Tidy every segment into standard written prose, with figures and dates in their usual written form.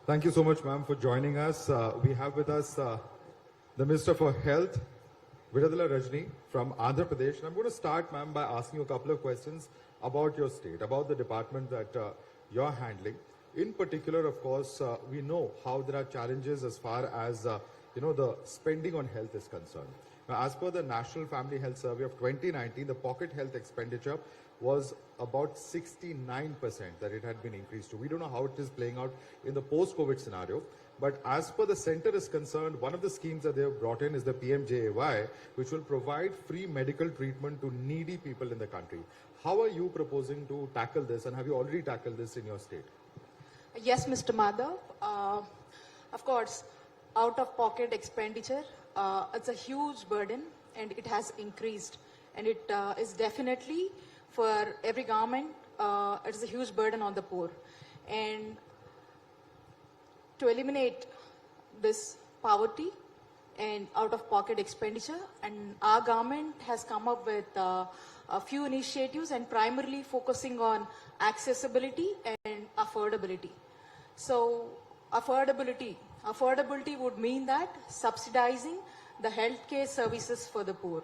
Thank you so much, ma'am, for joining us. We have with us the Minister for Health, Vidadala Rajini from Andhra Pradesh. And I'm going to start, ma'am, by asking you a couple of questions about your state, about the department that you're handling. In particular, of course, we know how there are challenges as far as the spending on health is concerned. Now, as per the National Family Health Survey of 2019, the pocket health expenditure was about 69% that it had been increased to. We don't know how it is playing out in the post-COVID scenario, but as per the center is concerned, one of the schemes that they have brought in is the PMJAY, which will provide free medical treatment to needy people in the country. How are you proposing to tackle this, and have you already tackled this in your state? Yes, Mr. Madhav. Of course, out-of-pocket expenditure, it's a huge burden and it has increased. And it is definitely, for every government, it is a huge burden on the poor. And to eliminate this poverty and out-of-pocket expenditure, and our government has come up with a few initiatives and primarily focusing on accessibility and affordability. So affordability would mean that subsidizing the healthcare services for the poor.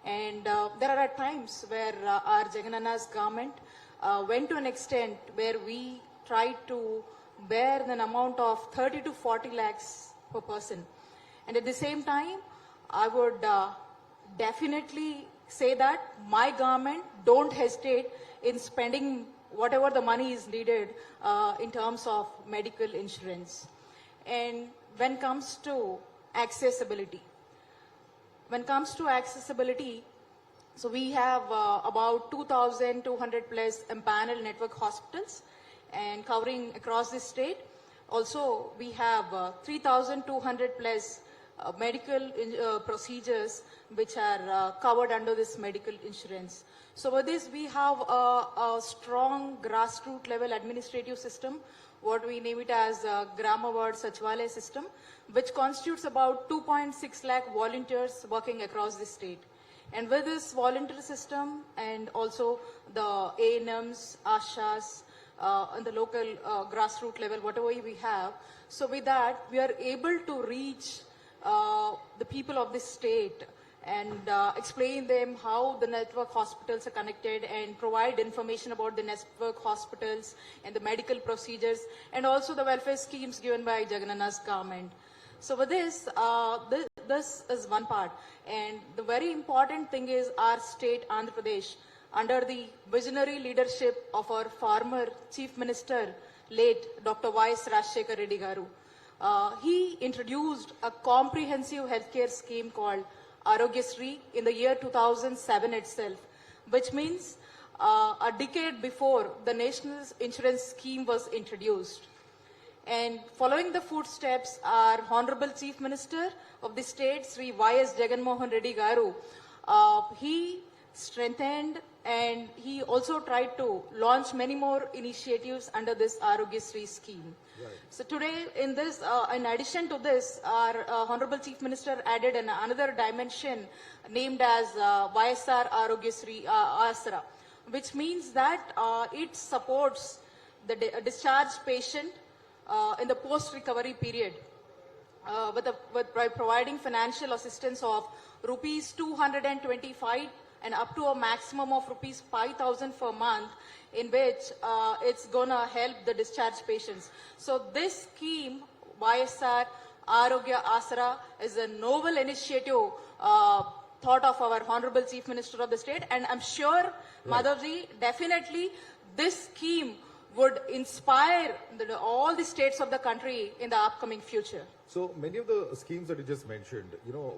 And there are times where our Jaganana's government went to an extent where we tried to bear an amount of 30 to 40 lakhs per person. And at the same time, I would definitely say that my government don't hesitate in spending whatever the money is needed in terms of medical insurance. And when it comes to accessibility, so we have about 2,200 plus empaneled network hospitals and covering across the state. Also, we have 3,200 plus medical procedures which are covered under this medical insurance. So with this, we have a strong grassroots level administrative system, what we name it as Gramaward Sachwalaya system, which constitutes about 2.6 lakh volunteers working across the state. And with this volunteer system and also the ANMs, ASHAs, and the local grassroots level, whatever we have, so with that, we are able to reach the people of this state and explain them how the network hospitals are connected and provide information about the network hospitals and the medical procedures and also the welfare schemes given by Jaganana's government. So with this, this is one part. And the very important thing is our state, Andhra Pradesh, under the visionary leadership of our former Chief Minister, late Dr. Y.S. Rajshekar Reddy Garu, he introduced a comprehensive healthcare scheme called Arogyasri in the year 2007 itself, which means a decade before the national insurance scheme was introduced. And following the footsteps, our Honorable Chief Minister of the state, Sri Y.S. Jaganmohan Reddy Garu, he strengthened and he also tried to launch many more initiatives under this Arogyasri scheme. Right. So today, in this, in addition to this, our Honorable Chief Minister added another dimension named as YSR Arogyasri Asra, which means that it supports the discharged patient in the post-recovery period by providing financial assistance of rupees 225 and up to a maximum of rupees 5,000 per month, in which it's gonna help the discharged patients. So this scheme, YSR Arogya Asara, is a novel initiative thought of our Honorable Chief Minister of the state, and I'm sure, right, Madhavji, definitely this scheme would inspire all the states of the country in the upcoming future. So many of the schemes that you just mentioned,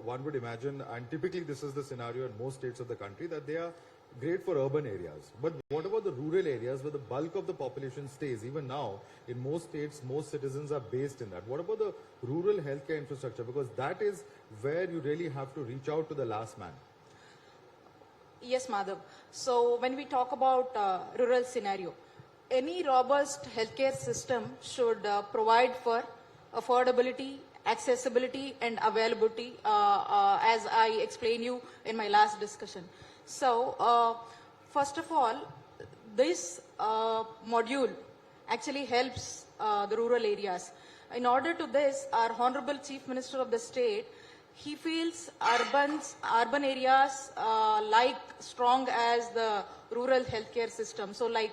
one would imagine, and typically this is the scenario in most states of the country, that they are great for urban areas. But what about the rural areas where the bulk of the population stays? Even now, in most states, most citizens are based in that. What about the rural healthcare infrastructure? Because that is where you really have to reach out to the last man. Yes, Madhav. So when we talk about rural scenario, any robust healthcare system should provide for affordability, accessibility, and availability, as I explained you in my last discussion. So, first of all, this module actually helps the rural areas. In order to this, our Honorable Chief Minister of the state, he feels urban areas like strong as the rural healthcare system. So like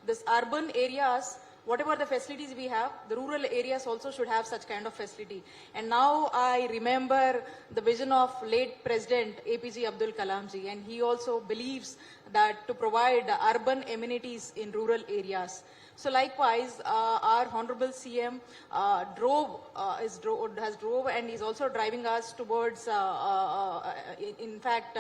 this urban areas, whatever the facilities we have, the rural areas also should have such kind of facility. And now I remember the vision of late President APJ Abdul Kalam ji, and he also believes that to provide urban amenities in rural areas. So likewise, our Honorable CM has drove and is also driving us towards, in fact,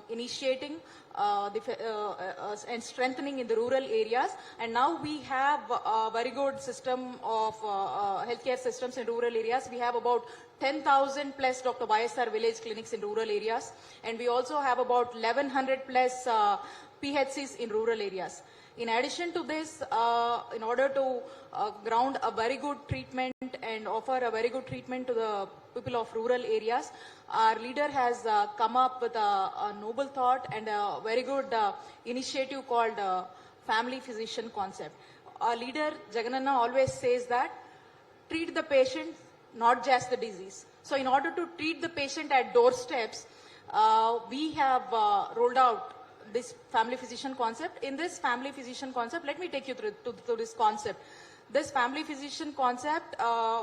initiating and strengthening in the rural areas. And now we have a very good system of healthcare systems in rural areas. We have about 10,000 plus Dr. YSR village clinics in rural areas. And we also have about 1,100 plus PHCs in rural areas. In addition to this, in order to ground a very good treatment and offer a very good treatment to the people of rural areas, our leader has come up with a noble thought and a very good initiative called family physician concept. Our leader, Jagananna, always says that treat the patient, not just the disease. So in order to treat the patient at doorsteps, we have rolled out this family physician concept. In this family physician concept, let me take you through this concept. This family physician concept,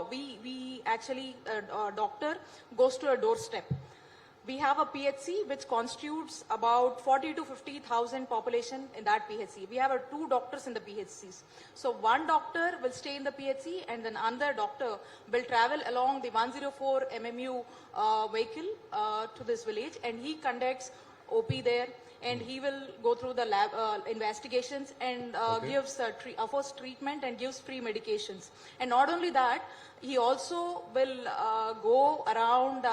we actually, a doctor goes to a doorstep. We have a PHC which constitutes about 40 to 50,000 population in that PHC. We have 2 doctors in the PHCs. So one doctor will stay in the PHC and then another doctor will travel along the 104 MMU vehicle to this village, and he conducts OP there, and he will go through the lab investigations and gives offers treatment and gives free medications. And not only that, he also will go around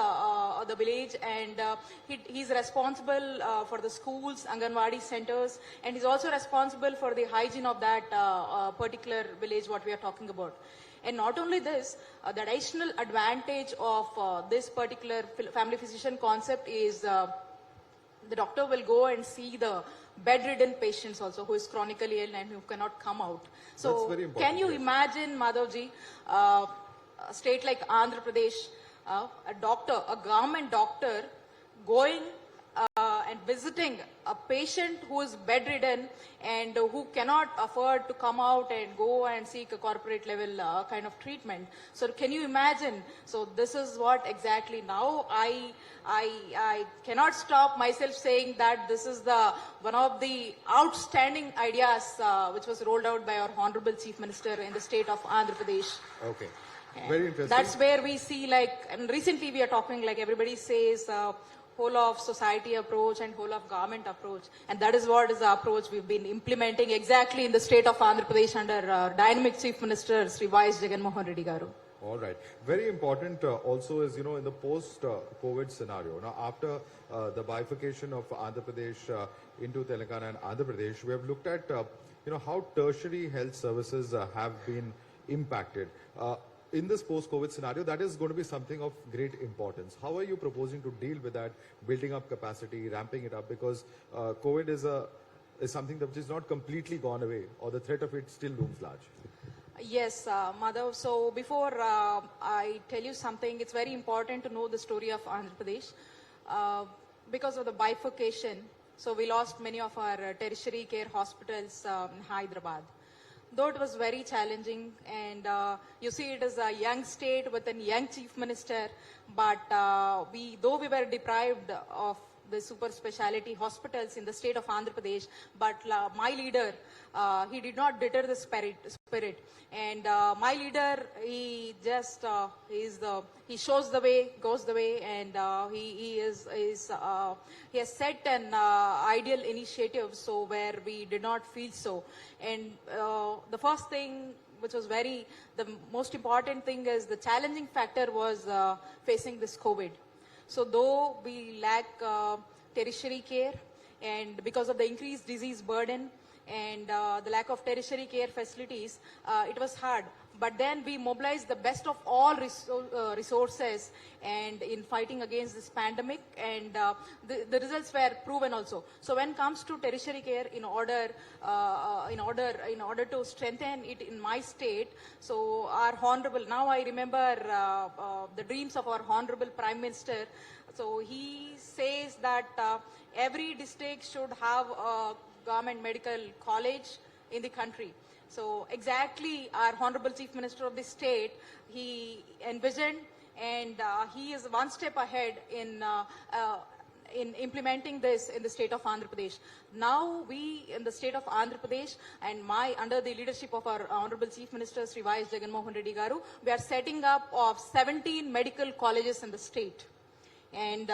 the village, and he's responsible for the schools, Anganwadi centers, and he's also responsible for the hygiene of that particular village what we are talking about. And not only this, the additional advantage of this particular family physician concept is the doctor will go and see the bedridden patients also who is chronically ill and who cannot come out. So can you imagine, Madhavji, a state like Andhra Pradesh, a doctor, a government doctor going and visiting a patient who is bedridden and who cannot afford to come out and go and seek a corporate level kind of treatment. So can you imagine? So this is what exactly now I cannot stop myself saying that this is one of the outstanding ideas which was rolled out by our Honorable Chief Minister in the state of Andhra Pradesh. Okay. Very interesting. That's where we see, like, and recently we are talking, like everybody says, whole of society approach and whole of government approach. And that is what is the approach we've been implementing exactly in the state of Andhra Pradesh under dynamic Chief Minister Sri Y.S. Jagan Mohan Reddy Garu. All right. Very important also is, in the post-COVID scenario, now after the bifurcation of Andhra Pradesh into Telangana and Andhra Pradesh, we have looked at, how tertiary health services have been impacted. In this post-COVID scenario, that is going to be something of great importance. How are you proposing to deal with that, building up capacity, ramping it up? Because COVID is something that is not completely gone away, or the threat of it still looms large. Yes, Madhav. So before I tell you something, it's very important to know the story of Andhra Pradesh. Because of the bifurcation, so we lost many of our tertiary care hospitals in Hyderabad. Though it was very challenging, and you see it is a young state with a young chief minister, but though we were deprived of the super speciality hospitals in the state of Andhra Pradesh, but my leader, he did not deter the spirit. And my leader, he just, he shows the way, goes the way, and he has set an ideal initiative so where we did not feel so. And the first thing which was the most important thing is the challenging factor was facing this COVID. So though we lack tertiary care, and because of the increased disease burden and the lack of tertiary care facilities, it was hard. But then we mobilized the best of all resources and in fighting against this pandemic, and the results were proven also. So when it comes to tertiary care, in order to strengthen it in my state, so our honorable, now I remember the dreams of our honorable Prime Minister. So he says that every district should have a government medical college in the country. So exactly our Honorable Chief Minister of the state, he envisioned, and he is one step ahead in implementing this in the state of Andhra Pradesh. Now we in the state of Andhra Pradesh, and under the leadership of our Honorable Chief Minister Sri Y. S. Jagannath Reddy Garu, we are setting up of 17 medical colleges in the state. And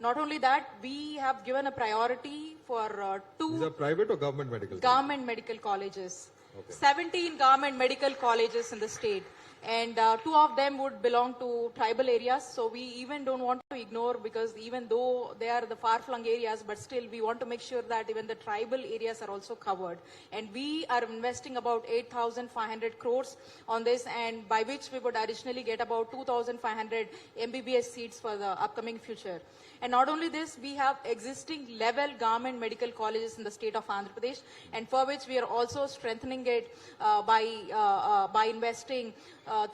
not only that, we have given a priority for These are private or government medical? Government medical colleges. Okay. 17 government medical colleges in the state, and 2 of them would belong to tribal areas. So we even don't want to ignore, because even though they are the far-flung areas, but still we want to make sure that even the tribal areas are also covered. And we are investing about 8,500 crores on this, and by which we would additionally get about 2,500 MBBS seats for the upcoming future. And not only this, we have existing level government medical colleges in the state of Andhra Pradesh, and for which we are also strengthening it by investing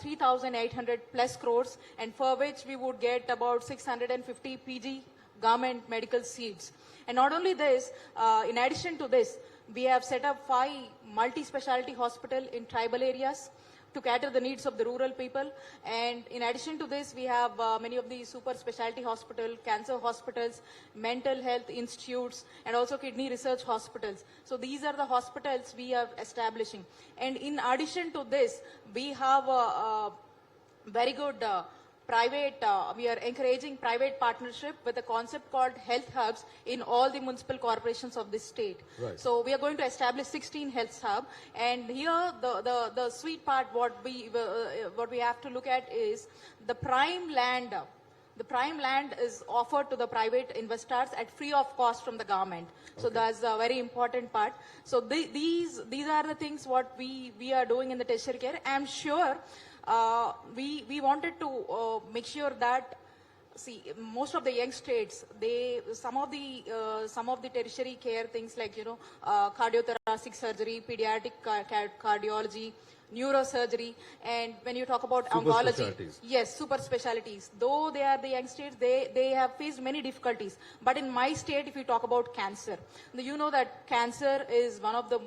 3,800 plus crores, and for which we would get about 650 PG government medical seats. And not only this, in addition to this, we have set up 5 multi-specialty hospitals in tribal areas to cater the needs of the rural people. And in addition to this, we have many of the super specialty hospitals, cancer hospitals, mental health institutes, and also kidney research hospitals. So these are the hospitals we are establishing. And in addition to this, we have a very good we are encouraging private partnership with a concept called health hubs in all the municipal corporations of this state. Right. So we are going to establish 16 health hubs, and here the sweet part, what we have to look at is the prime land. The prime land is offered to the private investors at free of cost from the government. So that's a very important part. So these are the things what we are doing in the tertiary care. I'm sure we wanted to make sure that, see, most of the young states, some of the tertiary care things like, cardiothoracic surgery, pediatric cardiology, neurosurgery, and when you talk about oncology, yes, super specialties, though they are the young states, they have faced many difficulties. But in my state, if you talk about cancer, you know that cancer is one of the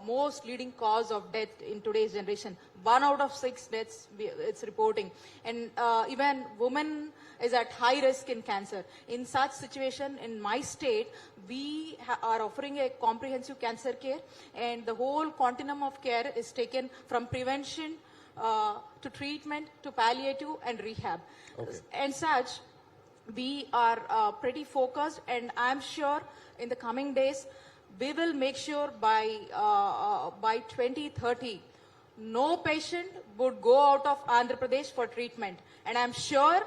most leading cause of death in today's generation. 1 out of 6 deaths it's reporting, and even women is at high risk in cancer. In such situation, in my state, we are offering a comprehensive cancer care, and the whole continuum of care is taken from prevention to treatment to palliative and rehab. Okay. And such, we are pretty focused, and I'm sure in the coming days, we will make sure by 2030, no patient would go out of Andhra Pradesh for treatment. And I'm sure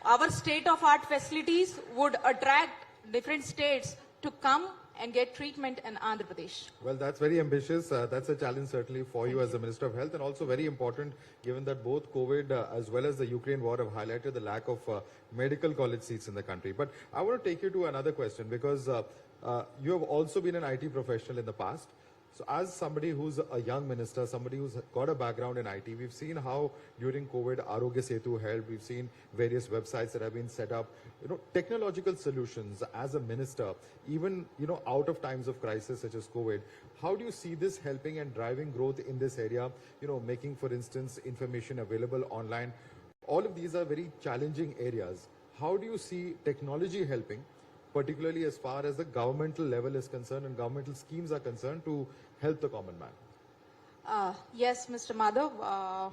our state-of-art facilities would attract different states to come and get treatment in Andhra Pradesh. Well, that's very ambitious. That's a challenge certainly for you as the Minister of Health, and also very important given that both COVID as well as the Ukraine war have highlighted the lack of medical college seats in the country. But I want to take you to another question, because you have also been an IT professional in the past. So as somebody who's a young minister, somebody who's got a background in IT, we've seen how during COVID, Arogya Setu helped. We've seen various websites that have been set up. Technological solutions as a minister, even, out of times of crisis such as COVID, how do you see this helping and driving growth in this area? Making, for instance, information available online. All of these are very challenging areas. How do you see technology helping, particularly as far as the governmental level is concerned and governmental schemes are concerned, to help the common man? Yes, Mr. Madhav.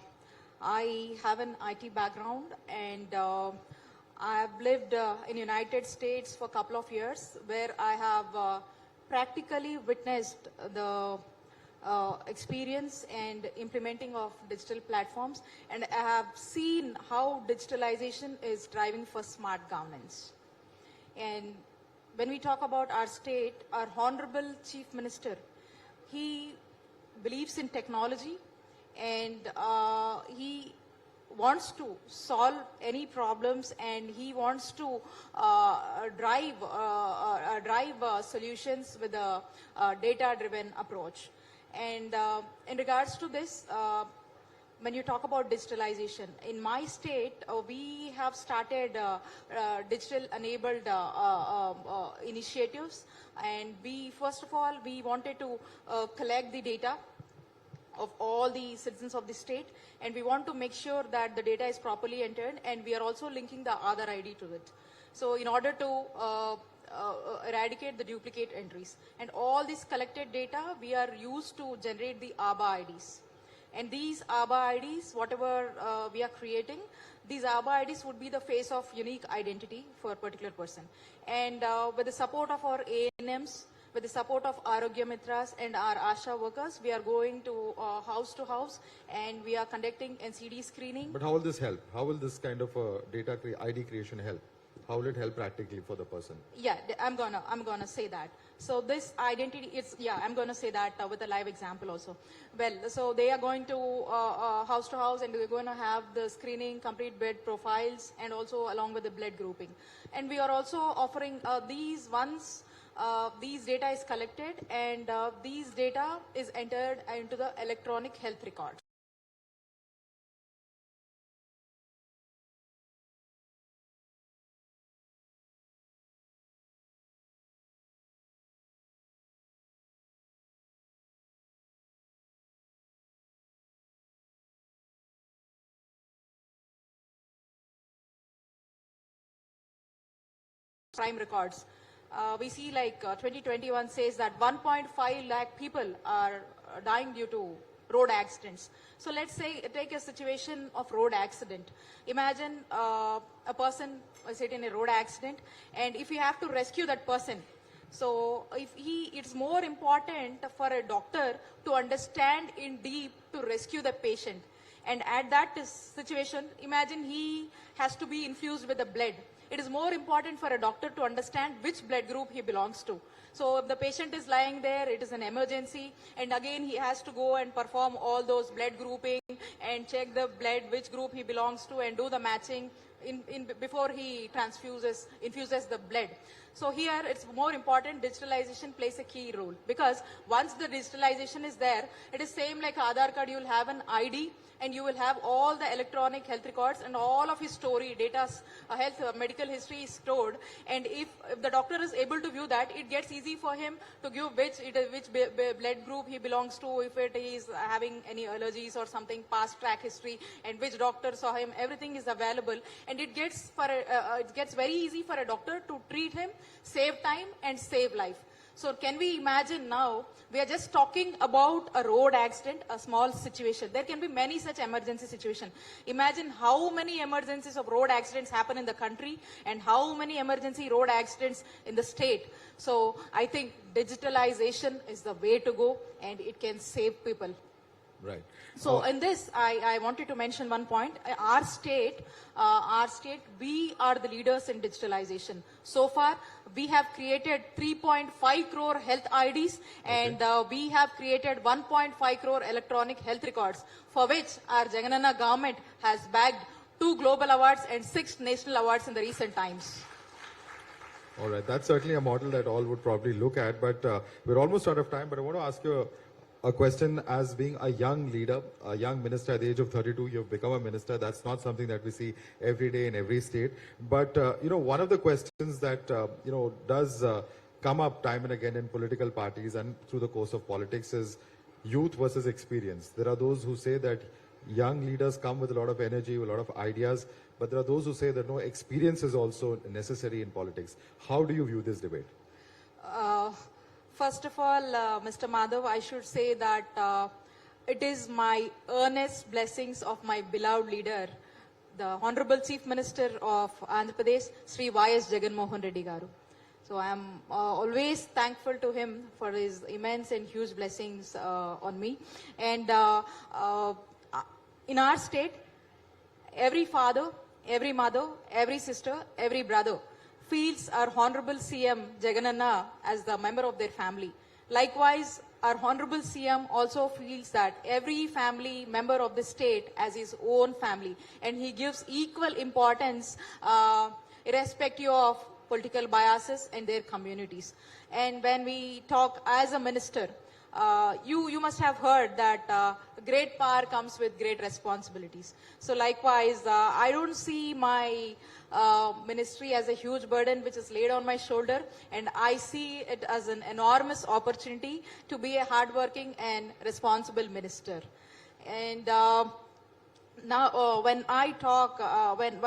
I have an IT background, and I have lived in United States for a couple of years, where I have practically witnessed the experience and implementing of digital platforms, and I have seen how digitalization is driving for smart governance. And when we talk about our state, our Honorable Chief Minister, he believes in technology, and he wants to solve any problems, and he wants to drive solutions with a data-driven approach. And in regards to this, when you talk about digitalization, in my state, we have started digital-enabled initiatives, and first of all, we wanted to collect the data of all the citizens of the state, and we want to make sure that the data is properly entered, and we are also linking the Aadhaar ID to it. So in order to eradicate the duplicate entries, and all this collected data we are used to generate the ABA IDs. And these ABA IDs, whatever we are creating, these ABA IDs would be the face of unique identity for a particular person. And with the support of our ANMs, with the support of Arogya Mitras and our ASHA workers, we are going to house, and we are conducting NCD screening. But how will this help? How will this kind of data ID creation help? How will it help practically for the person? Yeah, I'm gonna say that. So this identity is, I'm gonna say that with a live example also. Well, so they are going to house, and we're going to have the screening, complete bed profiles, and also along with the blood grouping. And we are also offering these once these data is collected, and these data is entered into the electronic health record. Crime records. We see like 2021 says that 1.5 lakh people are dying due to road accidents. So let's say, take a situation of road accident. Imagine a person is hit in a road accident, and if you have to rescue that person, so it's more important for a doctor to understand in deep to rescue the patient. And at that situation, imagine he has to be infused with the blood. It is more important for a doctor to understand which blood group he belongs to. So if the patient is lying there, it is an emergency, and again he has to go and perform all those blood grouping and check the blood, which group he belongs to, and do the matching before he infuses the blood. So here it's more important, digitalization plays a key role, because once the digitalization is there, it is same like Aadhaar card. You will have an ID, and you will have all the electronic health records, and all of his story, data, medical history is stored. And if the doctor is able to view that, it gets easy for him to give which blood group he belongs to, if he is having any allergies or something, past track history, and which doctor saw him. Everything is available, and it gets very easy for a doctor to treat him, save time and save life. So can we imagine now, we are just talking about a road accident, a small situation. There can be many such emergency situations. Imagine how many emergencies of road accidents happen in the country, and how many emergency road accidents in the state. So I think digitalization is the way to go, and it can save people. Right. So in this, I wanted to mention one point. Our state, we are the leaders in digitalization. So far, we have created 3.5 crore health IDs, and we have created 1.5 crore electronic health records, for which our Jagannath government has bagged 2 global awards and 6 national awards in the recent times. All right. That's certainly a model that all would probably look at, but we're almost out of time. But I want to ask you a question. As being a young leader, a young minister at the age of 32, you've become a minister. That's not something that we see every day in every state. But, one of the questions that, does come up time and again in political parties and through the course of politics is youth versus experience. There are those who say that young leaders come with a lot of energy, with a lot of ideas, but there are those who say that no, experience is also necessary in politics. How do you view this debate? First of all, Mr. Madhav, I should say that it is my earnest blessings of my beloved leader, the Honorable Chief Minister of Andhra Pradesh, Sri Y.S. Jagan Mohan Reddy Garu. So I am always thankful to him for his immense and huge blessings on me. And in our state, every father, every mother, every sister, every brother feels our Honorable CM Jagannanna as the member of their family. Likewise, our Honorable CM also feels that every family member of the state as his own family, and he gives equal importance irrespective of political biases and their communities. And when we talk as a minister, you must have heard that great power comes with great responsibilities. So likewise, I don't see my ministry as a huge burden which is laid on my shoulder, and I see it as an enormous opportunity to be a hardworking and responsible minister. And now, when I talk, when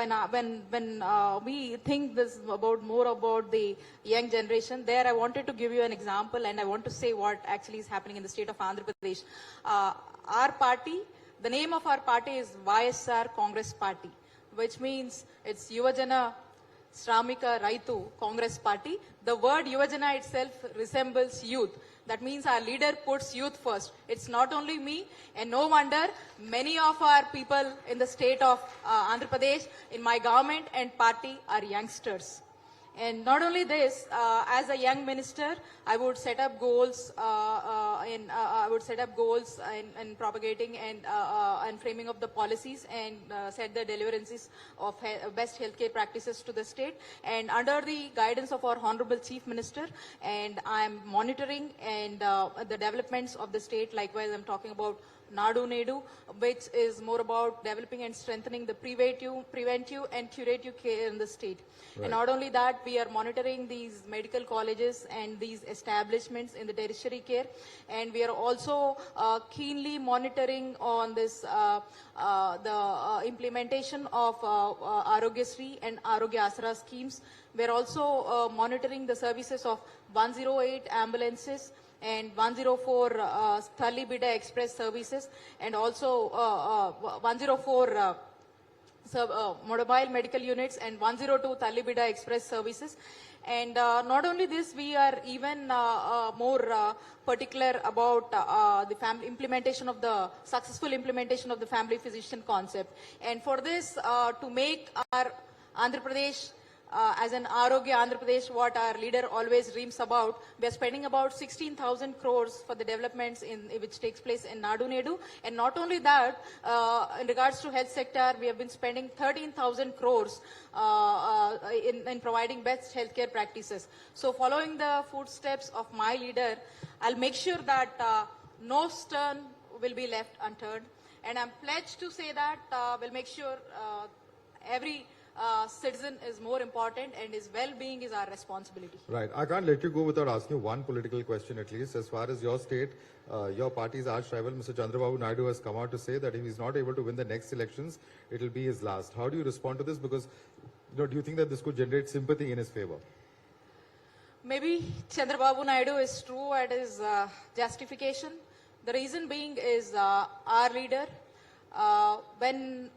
we think this about more about the young generation, there I wanted to give you an example, and I want to say what actually is happening in the state of Andhra Pradesh. Our party, the name of our party is YSR Congress Party, which means it's Yuvajana Shramika Raitu Congress Party. The word Yuvajana itself resembles youth. That means our leader puts youth first. It's not only me, and no wonder many of our people in the state of Andhra Pradesh, in my government and party, are youngsters. And not only this, as a young minister, I would set up goals in propagating and framing of the policies, and set the deliverances of best healthcare practices to the state. And under the guidance of our Honorable Chief Minister, and I'm monitoring and the developments of the state. Likewise, I'm talking about Nadu Nedu, which is more about developing and strengthening the preventive and curative care in the state. Right. And not only that, we are monitoring these medical colleges and these establishments in the tertiary care, and we are also keenly monitoring on this the implementation of Arogyasri and Arogya Asra schemes. We are also monitoring the services of 108 ambulances and 104 Thalli Bida Express services, and also 104 mobile medical units and 102 Thalli Bida Express services. And not only this, we are even more particular about the family implementation of the successful implementation of the family physician concept. And for this, to make our Andhra Pradesh as an Arogya Andhra Pradesh, what our leader always dreams about, we are spending about 16,000 crores for the developments which takes place in Nadu Nedu. And not only that, in regards to health sector, we have been spending 13,000 crores in providing best healthcare practices. So following the footsteps of my leader, I'll make sure that no stone will be left unturned. And I'm pledged to say that we'll make sure every citizen is more important, and his well-being is our responsibility. Right. I can't let you go without asking you one political question at least. As far as your state, your party's arch rival, Mr. Chandrababu Naidu, has come out to say that if he's not able to win the next elections, it will be his last. How do you respond to this? Because, do you think that this could generate sympathy in his favor? Maybe Chandrababu Naidu is true at his justification. The reason being is our leader, when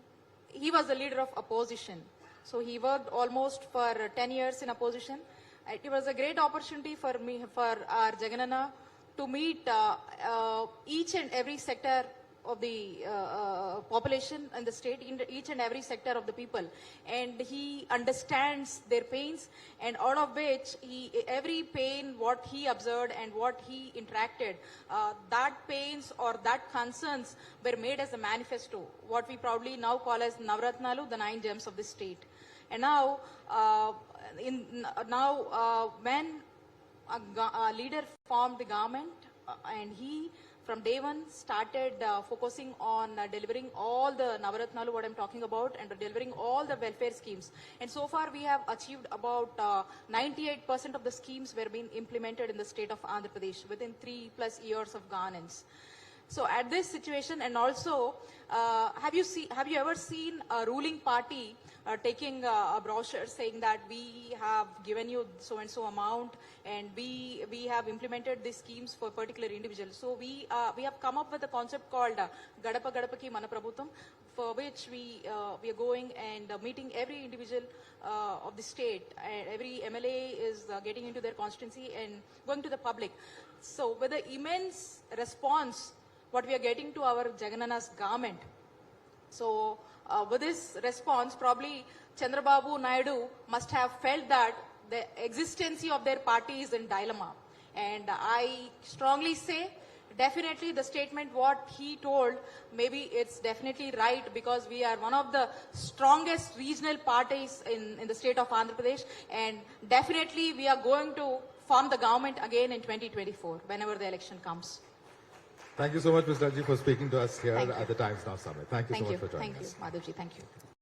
he was the leader of opposition, so he worked almost for 10 years in opposition. It was a great opportunity for me, for our Jaganana, to meet each and every sector of the population in the state, in each and every sector of the people. And he understands their pains, and out of which every pain, what he observed and what he interacted, that pains or that concerns were made as a manifesto, what we proudly now call as Navratnalu, the 9 gems of the state. And now, when a leader formed the government, and he from day one started focusing on delivering all the Navaratnalu, what I'm talking about, and delivering all the welfare schemes. And so far we have achieved about 98% of the schemes were being implemented in the state of Andhra Pradesh within 3+ years of governance. So at this situation, and also, have you ever seen a ruling party taking a brochure saying that we have given you so and so amount, and we have implemented these schemes for particular individuals? So we have come up with a concept called Gadapa Gadapaki Mana Prabhutam, for which we are going and meeting every individual of the state, and every MLA is getting into their constituency and going to the public. So with the immense response what we are getting to our Jaganana's government. So with this response, probably Chandrababu Naidu must have felt that the existence of their party is in dilemma. And I strongly say definitely the statement what he told, maybe it's definitely right, because we are one of the strongest regional parties in the state of Andhra Pradesh, and definitely we are going to form the government again in 2024 whenever the election comes. Thank you so much, Ms. Raji, for speaking to us here Thank you. at the Times Now Summit. Thank you Thank so you. much for joining Thank you, us. Madhavji. Thank you.